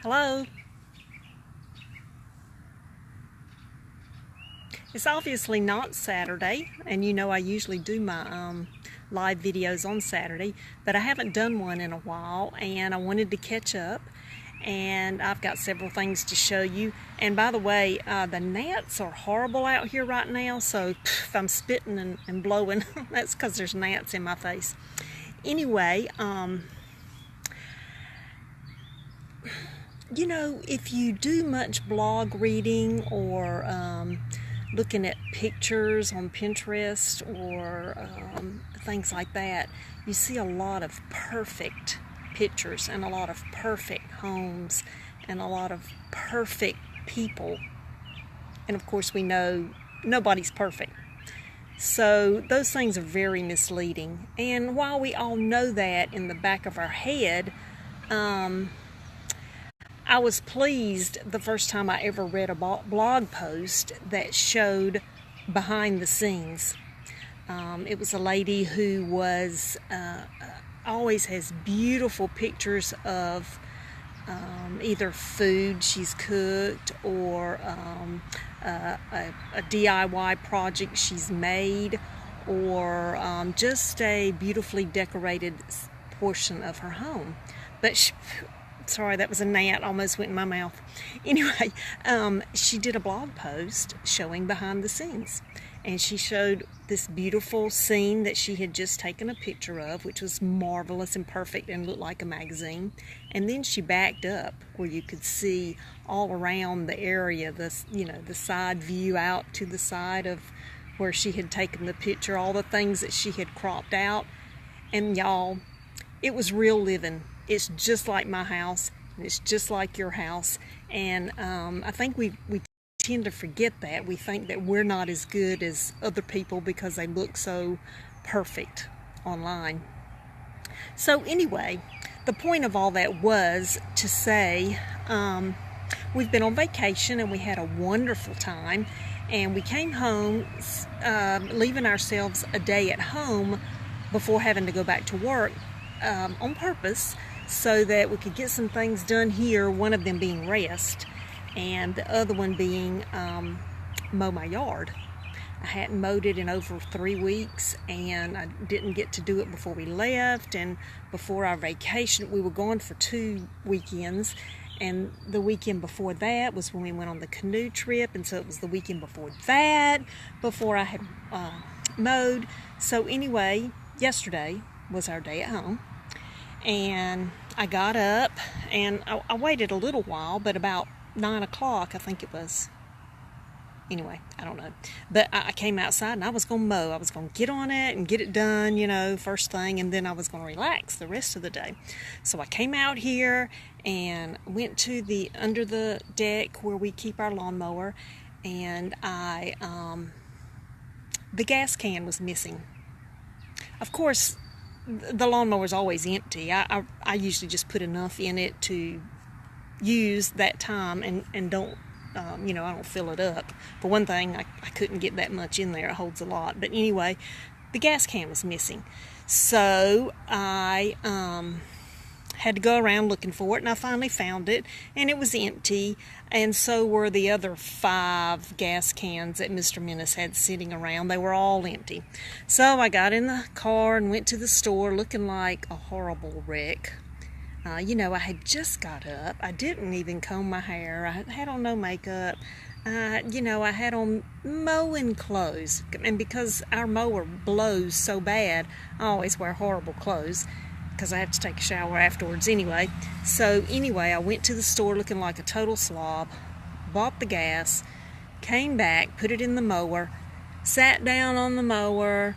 Hello. It's obviously not Saturday, and you know I usually do my live videos on Saturday, but I haven't done one in a while, and I wanted to catch up, and I've got several things to show you. And by the way, the gnats are horrible out here right now, so if I'm spitting and blowing, that's because there's gnats in my face. Anyway, you know, if you do much blog reading or looking at pictures on Pinterest or things like that, you see a lot of perfect pictures and a lot of perfect homes and a lot of perfect people. And of course we know nobody's perfect. So those things are very misleading. And while we all know that in the back of our head, I was pleased the first time I ever read a blog post that showed behind the scenes. It was a lady who was always has beautiful pictures of either food she's cooked or a DIY project she's made, or just a beautifully decorated portion of her home. But sorry, that was a gnat, almost went in my mouth. Anyway, she did a blog post showing behind the scenes. And she showed this beautiful scene that she had just taken a picture of, which was marvelous and perfect and looked like a magazine. And then she backed up where you could see all around the area, the side view out to the side of where she had taken the picture, all the things that she had cropped out. And y'all, it was real living. It's just like my house, and it's just like your house. And I think we tend to forget that. We think that we're not as good as other people because they look so perfect online. So anyway, the point of all that was to say we've been on vacation and we had a wonderful time. And we came home, leaving ourselves a day at home before having to go back to work on purpose, so that we could get some things done here, one of them being rest, and the other one being mow my yard. I hadn't mowed it in over 3 weeks, and I didn't get to do it before we left, and before our vacation. We were gone for 2 weekends, and the weekend before that was when we went on the canoe trip, and so it was the weekend before that, before I had mowed. So anyway, yesterday was our day at home. And I got up and I waited a little while, but about 9 o'clock, I think it was. Anyway, I don't know. But I came outside and I was going to mow. I was going to get on it and get it done, first thing, and then I was going to relax the rest of the day. So I came out here and went to the under the deck where we keep our lawnmower, and the gas can was missing. Of course, the lawnmower's always empty. I usually just put enough in it to use that time and don't, I don't fill it up. For one thing, I couldn't get that much in there. It holds a lot. But anyway, the gas can was missing. So I had to go around looking for it, and I finally found it, and it was empty, and so were the other 5 gas cans that Mr. Menace had sitting around. They were all empty. So I got in the car and went to the store looking like a horrible wreck. I had just got up. I didn't even comb my hair. I had on no makeup. I had on mowing clothes, and because our mower blows so bad, I always wear horrible clothes, because I have to take a shower afterwards anyway. So anyway, I went to the store looking like a total slob, bought the gas, came back, put it in the mower, sat down on the mower,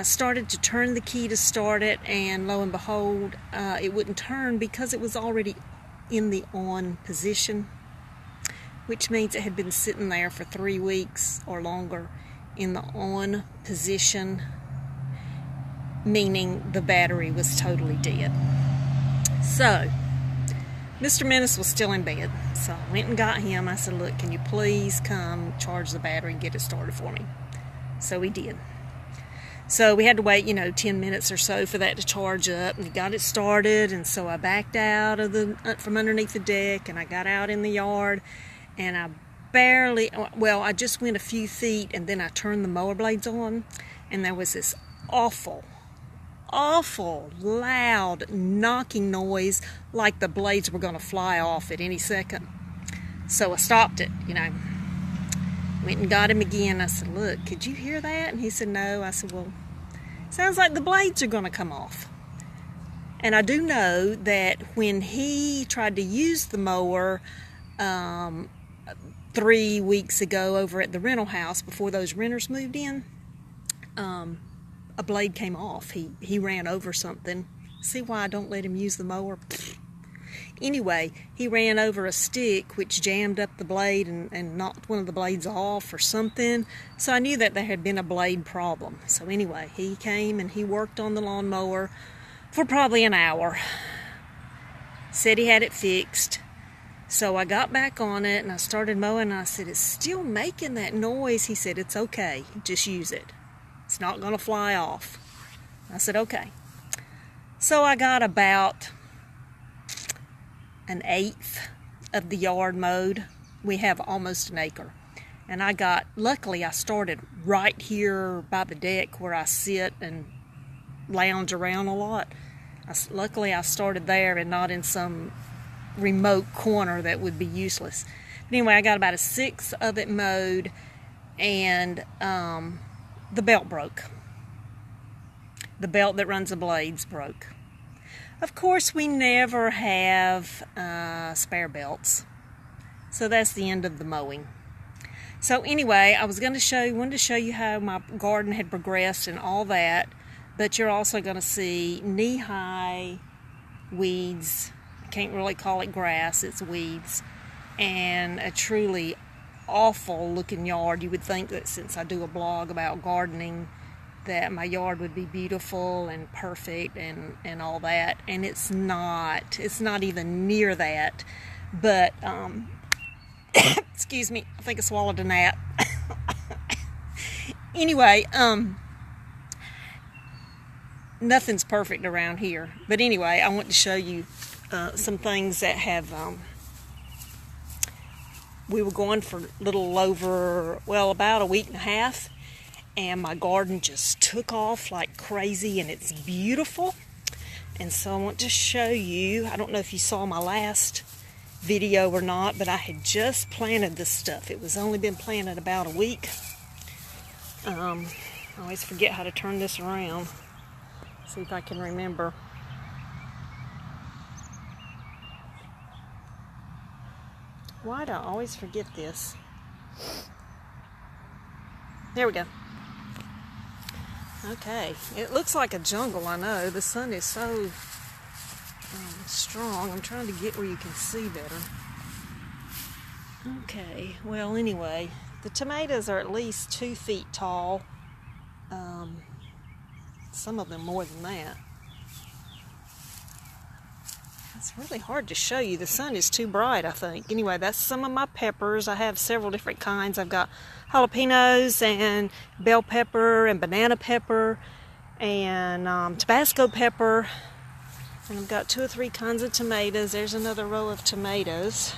started to turn the key to start it, and lo and behold, it wouldn't turn because it was already in the on position, which means it had been sitting there for 3 weeks or longer in the on position, meaning the battery was totally dead. So Mr. Menace was still in bed, so I went and got him. I said, look, can you please come charge the battery and get it started for me? So he did. So we had to wait, 10 minutes or so for that to charge up, and got it started. And so I backed out from underneath the deck, and I got out in the yard, and I just went a few feet, and then I turned the mower blades on, and there was this awful loud knocking noise, like the blades were going to fly off at any second. So I stopped it, Went and got him again. I said, "Look, could you hear that?" And he said, "No." I said, "Well, sounds like the blades are going to come off." And I do know that when he tried to use the mower 3 weeks ago over at the rental house before those renters moved in, a blade came off. He ran over something. See why I don't let him use the mower? Anyway, he ran over a stick which jammed up the blade and knocked one of the blades off or something. So I knew that there had been a blade problem. So anyway, he came and he worked on the lawnmower for probably an hour. Said he had it fixed. So I got back on it and I started mowing, and I said, "It's still making that noise." He said, "It's okay, just use it. It's not going to fly off." I said, "Okay." So I got about an eighth of the yard mowed. We have almost an acre. And luckily I started right here by the deck where I sit and lounge around a lot. Luckily I started there and not in some remote corner that would be useless. But anyway, I got about a sixth of it mowed, and the belt broke. The belt that runs the blades broke. Of course, we never have spare belts, so that's the end of the mowing. So anyway, I wanted to show you how my garden had progressed and all that, but you're also going to see knee-high weeds. I can't really call it grass, it's weeds, and a truly awful looking yard. You would think that since I do a blog about gardening, that my yard would be beautiful and perfect and all that, and it's not even near that. But excuse me, I think I swallowed a gnat. Anyway, nothing's perfect around here, but anyway, I want to show you some things that have we were going for a little over, about a week and a half, and my garden just took off like crazy, and it's beautiful. And so I want to show you, I don't know if you saw my last video or not, but I had just planted this stuff. It was only been planted about a week. I always forget how to turn this around. See if I can remember. Why do I always forget this? There we go. Okay, it looks like a jungle, I know. The sun is so strong. I'm trying to get where you can see better. Okay, well anyway, the tomatoes are at least 2 feet tall. Some of them more than that. It's really hard to show you. The sun is too bright, I think. Anyway, that's some of my peppers. I have several different kinds. I've got jalapenos and bell pepper and banana pepper and Tabasco pepper. And I've got 2 or 3 kinds of tomatoes. There's another row of tomatoes.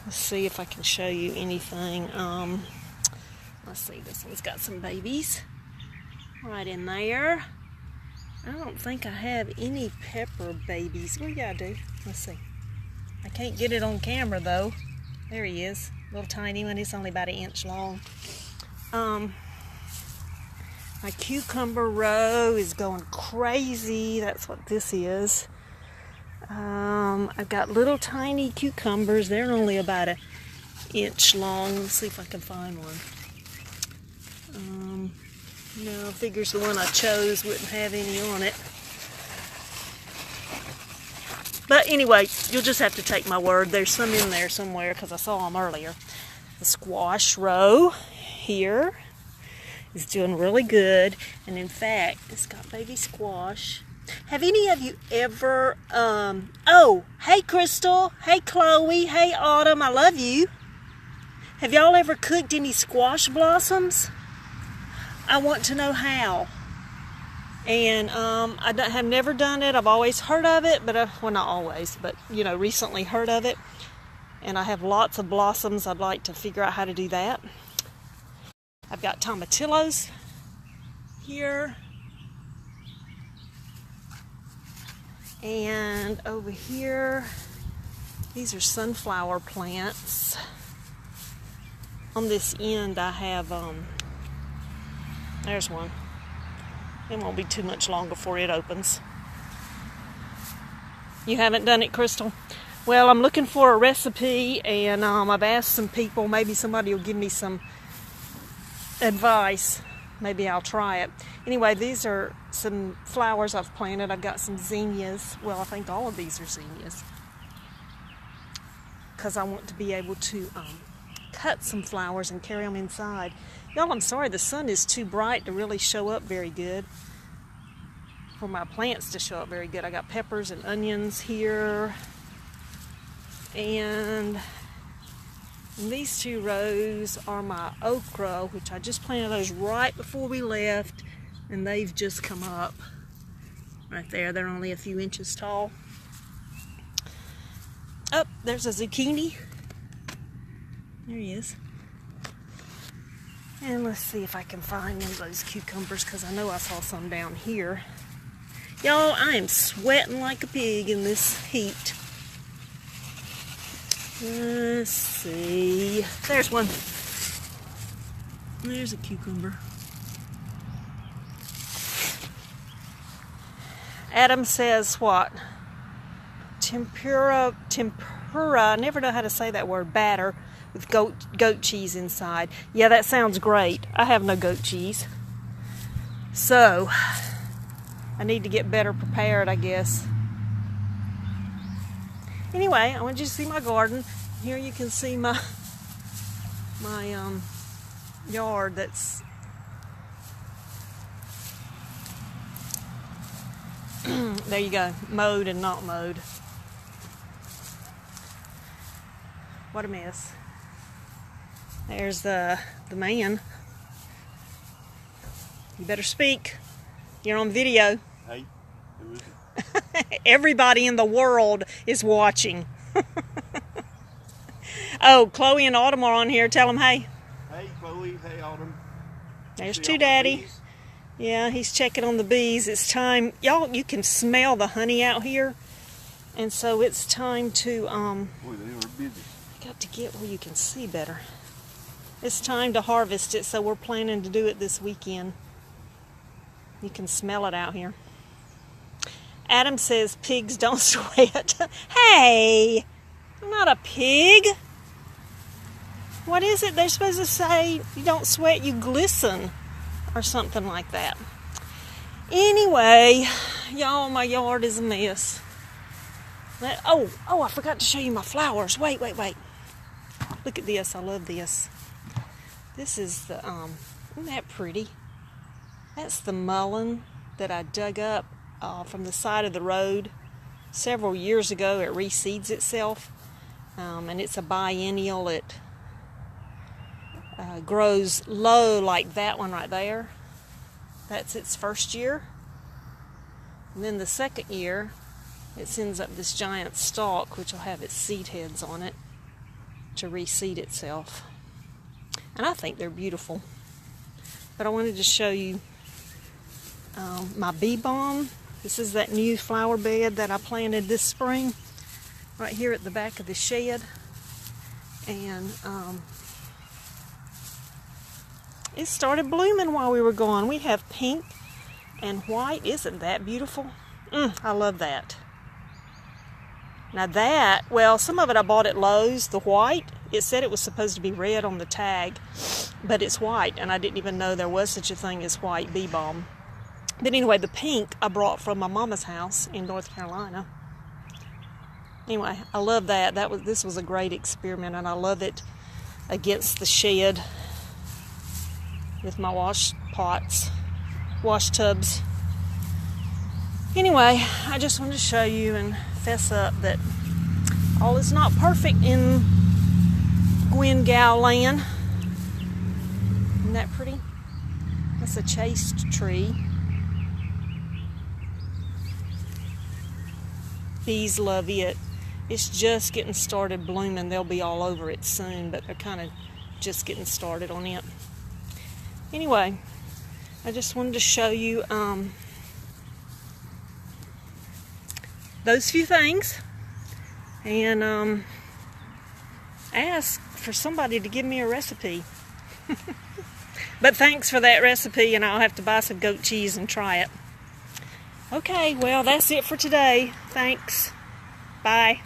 Let's see if I can show you anything. Let's see, this one's got some babies right in there. I don't think I have any pepper babies. What do I do? Let's see. I can't get it on camera though. There he is. Little tiny one. He's only about 1 inch long. My cucumber row is going crazy. That's what this is. I've got little tiny cucumbers. They're only about 1 inch long. Let's see if I can find one. No, figures the one I chose wouldn't have any on it. But anyway, you'll just have to take my word. There's some in there somewhere because I saw them earlier. The squash row here is doing really good. And in fact, it's got baby squash. Have any of you ever, oh, hey Crystal, hey Chloe, hey Autumn, I love you. Have y'all ever cooked any squash blossoms? I want to know how. And I have never done it. I've always heard of it, but well, not always, but you know, recently heard of it. And I have lots of blossoms. I'd like to figure out how to do that. I've got tomatillos here. And over here, these are sunflower plants. On this end, I have, there's one. It won't be too much long before it opens. You haven't done it, Crystal? Well, I'm looking for a recipe, and I've asked some people. Maybe somebody will give me some advice. Maybe I'll try it. Anyway, these are some flowers I've planted. I've got some zinnias. Well, I think all of these are zinnias, because I want to be able to cut some flowers and carry them inside. Y'all, I'm sorry, the sun is too bright to really show up very good, for my plants to show up very good. I got peppers and onions here, and these 2 rows are my okra, which I just planted those right before we left, and they've just come up right there. They're only a few inches tall. Oh, there's a zucchini. There he is. And let's see if I can find one of those cucumbers, because I know I saw some down here. Y'all, I am sweating like a pig in this heat. Let's see. There's one. There's a cucumber. Adam says what? Tempura, I never know how to say that word, batter with goat cheese inside. Yeah, that sounds great. I have no goat cheese. So, I need to get better prepared, I guess. Anyway, I want you to see my garden. Here you can see my yard that's there you go, mowed and not mowed. What a mess. There's the man. You better speak. You're on video. Hey, who is it? Everybody in the world is watching. Oh, Chloe and Autumn are on here. Tell them hey. Hey, Chloe. Hey, Autumn. There's See two all the daddy. bees? Yeah, he's checking on the bees. It's time. Y'all, you can smell the honey out here. And so it's time to, Boy, they were busy. got to get where you can see better. It's time to harvest it, so we're planning to do it this weekend. You can smell it out here. Adam says pigs don't sweat. Hey, I'm not a pig. What is it? They're supposed to say you don't sweat, you glisten, or something like that. Anyway, y'all, my yard is a mess. Oh, I forgot to show you my flowers. Wait. Look at this. I love this. This is the, isn't that pretty? That's the mullein that I dug up from the side of the road several years ago. It reseeds itself, and it's a biennial. It grows low like that one right there. That's its first year. And then the second year, it sends up this giant stalk, which will have its seed heads on it to reseed itself. And I think they're beautiful. But I wanted to show you my bee balm. This is that new flower bed that I planted this spring right here at the back of the shed. And it started blooming while we were gone. We have pink and white. Isn't that beautiful? I love that. Now that, well, some of it I bought at Lowe's, the white. It said it was supposed to be red on the tag, but it's white, and I didn't even know there was such a thing as white bee balm. But anyway, the pink I brought from my mama's house in North Carolina. Anyway, I love that. This was a great experiment, and I love it against the shed with my wash tubs. Anyway, I just wanted to show you and fess up that all is not perfect in Gwen Gal land. Isn't that pretty? That's a chaste tree. Bees love it. It's just getting started blooming. They'll be all over it soon, but they're kind of just getting started on it. Anyway, I just wanted to show you those few things, and ask for somebody to give me a recipe. But thanks for that recipe, and I'll have to buy some goat cheese and try it. Okay, well, that's it for today. Thanks. Bye.